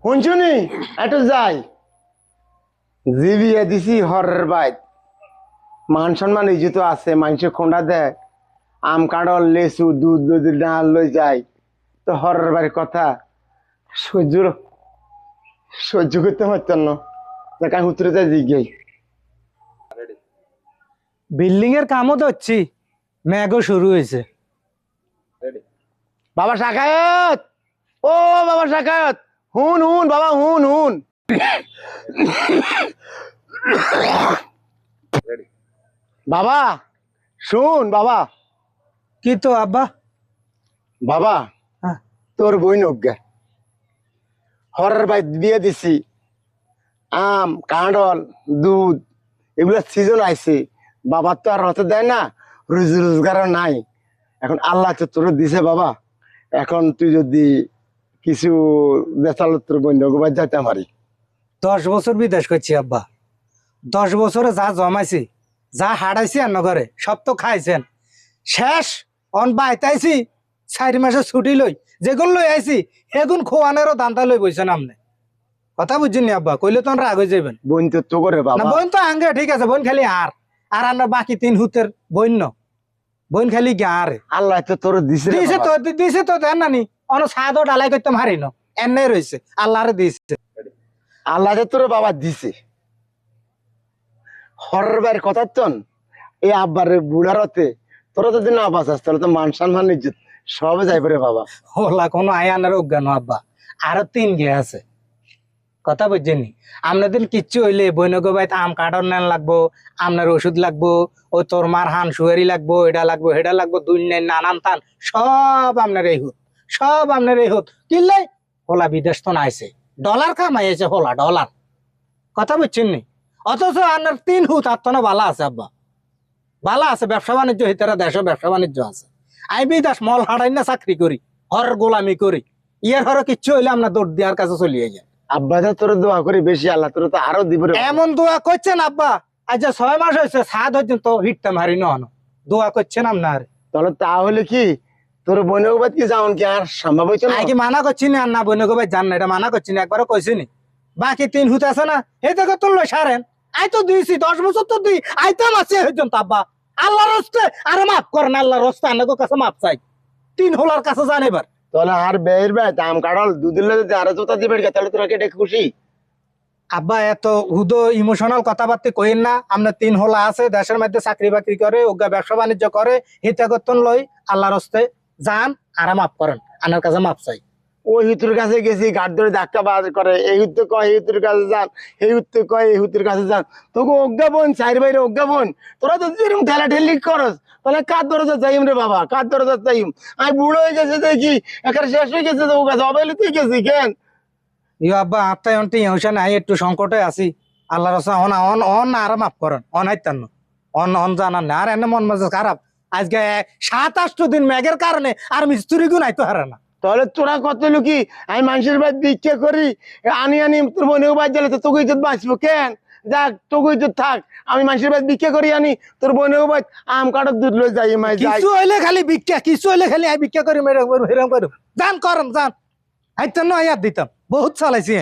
শুনছুনি একটু যাই জিবিয়ে দিছি হরের বাইত মান সম্মান ইজ্জত আছে মানুষে খোঁড়া দেয় আম কাঁড়ল লেসু দুধ দুধ ডাল লই যায় তো হরের বাড়ির কথা সহ্য সহ্য করতে পারতাম না দেখ আমি উত্তরে যাই জিজ্ঞাই বিল্ডিং এর কামও তো হচ্ছি ম্যাগও শুরু হয়েছে। বাবা শাকায়ত ও বাবা শাকায়ত হুন হুন বাবা হুন হুন বাবা শুন বাবা কি তো আব্বা? বাবা হ্যাঁ। তোর বই নজ্ঞা হরের বাইত বিয়ে দিছি আম কাঁড়ল দুধ এগুলো সিজন আইছে বাবার তো আর হতে দেয় না রোজি রোজগারও নাই এখন আল্লাহ তো তোর দিছে বাবা এখন তুই যদি কিছু দেশাল তোর বন্ধু গোবার যাইতে পারি 10 বছর বিদেশ করছি আব্বা। 10 বছরে যা জমাইছি যা হারাইছি আর নগরে সব তো খাইছেন শেষ অন বাইতাইছি 4 মাসের ছুটি লই যেগুন লই আইছি সেগুন খোয়ানেরও দান্দা লই বইছেন আমনে। কথা বুঝছেন নি আব্বা? কইলে তো রাগ হয়ে যাবেন বোন তো করে না। বাবা বোন তো আঙ্গে ঠিক আছে, বোন খালি আর আমরা বাকি 3 হুতের বন্য বোন খালি গে আরে আল্লাহ তো তোর দিছে রে দিছে বাবা। তো দিছে তো দেন নানি অন সাদও ডালাই করতে মারি ন এনে রইছে আল্লাহরে দিছে। আল্লাহ তো তোর বাবা দিছে হরের বাইরের কথা তন এই আব্বারে বুড়ারতে তোরা যদি না বাঁচাস তাহলে তো মান সম্মান ইজ্জত সবে যাই পরে বাবা ওলা কোনো আয়ানের অজ্ঞান আব্বা আরো 3 গে আছে। কথা বুঝছেন নি? আপনাদের কিচ্ছু হইলে বৈনগ বাইত আম কাটন নেন লাগবো আপনার ওষুধ লাগবো ও তোর মার হান সুয়ারি লাগবো এটা লাগবো হেটা লাগবো দুনিয়া নানান তান সব আপনার এই হুত সব আপনার এই হুত কিনলে হোলা বিদেশ তো নাইছে ডলার কামাইছে হোলা ডলার। কথা বুঝছেন নি? অথচ আপনার 3 হুত আর তো না ভালো আছে আব্বা ভালো আছে ব্যবসা বাণিজ্য হিতারা দেশে ব্যবসা বাণিজ্য আছে। আমি বিদেশ মল হারাই না চাকরি করি হর গোলামি করি ইয়ার হর কিচ্ছু হইলে আপনার দৌড় দেওয়ার কাছে চলিয়ে যায়। আব্বা তো তোর দোয়া করি বেশি আল্লাহ তোর তো আরো দিব রে বাবা। এমন দোয়া করছেন আব্বা আজ 6 মাস হয়েছে সাত হয়েছেন তো হিটটা মারি ন দোয়া করছেন আপনার। তাহলে কি তোর বোনের বাদ কি যাওন কি আর সম্ভব হইতো না আই কি মানা করছি না না বইনে গোবাই জান না এটা মানা করছি না একবারও কইছি নি। বাকি 3 হুত আছে না এই দেখো তোর লই সারেন আই তো দিয়েছি 10 বছর তো দিই আইতাম আছে হইছেন তো আব্বা আল্লাহর রাস্তে আরে মাফ করেন আল্লাহর রাস্তে আনাগো কাছে মাফ চাই 3 হোলার কাছে যান এবার। তাহলে আর বের বে আম কাড়ল দুদিন যদি আরো জোতা দিবে তাহলে তোরা কেটে খুশি আব্বা এত হুদো ইমোশনাল কথাবার্তা কইেন না। আপনার 3 হোলা আছে দেশের মধ্যে চাকরি বাকরি করে ওগা ব্যবসা বাণিজ্য করে হিতাগতন লই আল্লাহর রাস্তে যান আর মাফ করেন আনার কাছে মাফ চাই। ওই হুতুর কাছে গেছি গাড় ধরে ধাক্কা বাজ করে এই হুতে কয় এই হুতুর কাছে যান এই হুতে কয় এই হুতুর কাছে যান তোকে অজ্ঞাপন চাইর বাইরে অজ্ঞাপন তোরা তো যেরকম ঠেলা ঠেলি করস তাহলে কার দরজা যাইম রে বাবা কার দরজা যাইম আমি বুড়ো হয়ে গেছে দেখি একের শেষ হয়ে গেছে তো ও কাছে অবেলে তুই গেছি কেন ইউ আব্বা আত্মায় অন্টি ইউসা নাই একটু সংকটে আছি আল্লাহর রাস্তে অন অন অন আর মাফ করেন অন হাইতান অন অন জানান না আর এনে মন মাঝে খারাপ আজকে 7-8 দিন মেঘের কারণে আর মিস্ত্রি গুণ আইতো হারে না। তাহলে তোরা কত লুকি আমি মানুষের বাদ ভিক্ষা করি আনি আনি তোর বোনের বাদ গেলে তো তোকে ইজ্জত বাঁচবো কেন যাক তোকে ইজ্জত থাক আমি মানুষের বাদ ভিক্ষা করি আনি তোর বোনের বাদ আম কাটার দুধ লই যাই মাই যাই কিছু হইলে খালি ভিক্ষা কিছু হইলে খালি আই ভিক্ষা করি মেরে হেরাম করো জান করেন জান হাইতান না আয়াত দিতাম বহুত চালাইছি